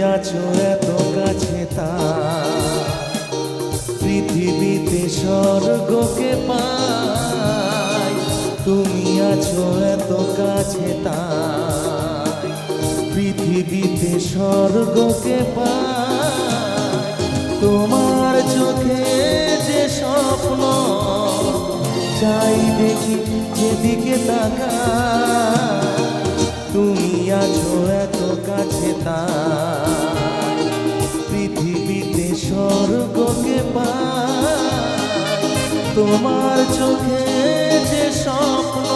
আছো এত কাছে তা পৃথিবীতে স্বর্গকে পাই। তুমি আছো এত কাছে তাই পৃথিবীতে স্বর্গকে পাই। তোমার চোখে যে স্বপ্ন চাই দেখি যেদিকে তাকাই। তুমি আছো এত কাছে তাই পৃথিবীতে স্বর্গকে পাই। তোমার চোখে যে স্বপ্ন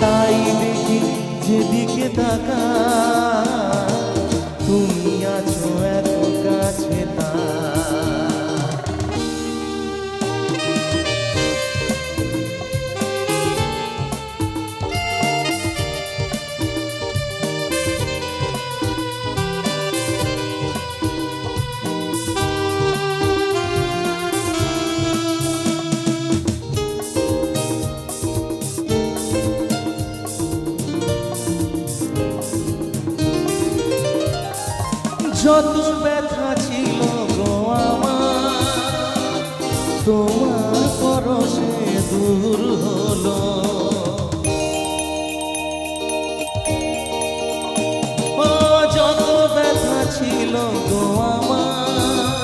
তাই দেখি যেদিকে তাকাই। তুমি আছো এত কাছে তাই। যত ব্যথা ছিল গো আমার তোমার পরশে দূর হলো। ও যত ব্যথা ছিল গো আমার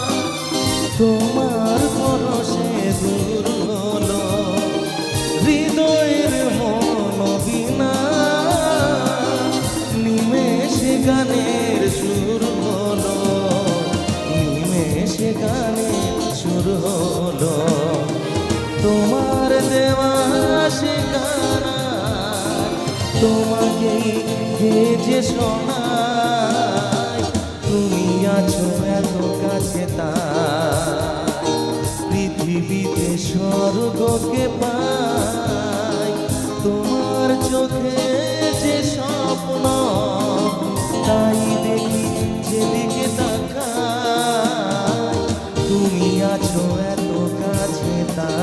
তোমার পরশে দূর হলো। হৃদয়ের মন বিনা নিমেষে গানের সুর হলো। নিমেষে গানের সুর হলো। তোমার দেওয়া সে গান তোমাকেই যে শোনাই। তুমি আছো এত কাছে তাই পৃথিবীতে স্বর্গকে পাই। তোমার চোখে যে স্বপ্ন তাই দেখি যেদিকে তাকাই। তুমি আছো এত কাছে তাই।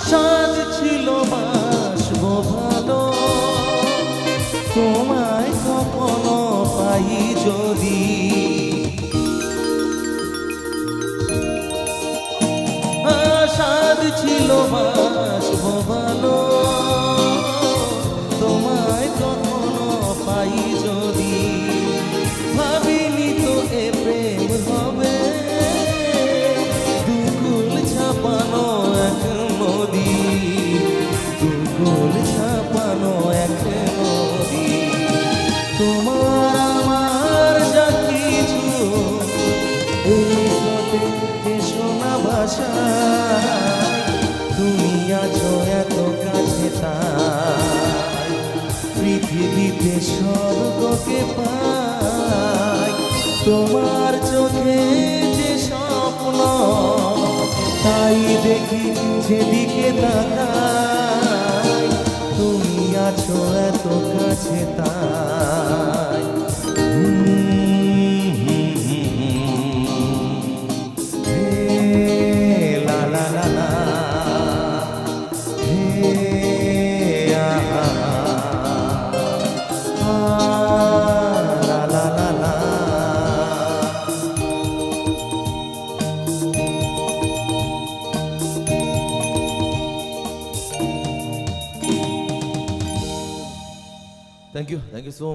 সাজ ছিল বাসবো ভালো তোমায় কখনো পাই যদি। সাজ ছিল বাসবো ভালো তোমায় কখনো পাই যদি। ভাবিনি তো এ প্রেম হবে দুকুল ছাপানো এক নদী। দুকুল ছাপানো এক নদী। তোমার আমার যা কিছু এই স্রোতে শোনা ভাষায়। তুমি আছো এত কাছে তাই পৃথিবীতে স্বর্গকে পাই। তোমার চোখে যে স্বপ্ন তাই দেখি যেদিকে তাকাই। তুমি আছো এত কাছে তাই। লা লা লা লা la la la la. Thank you so much.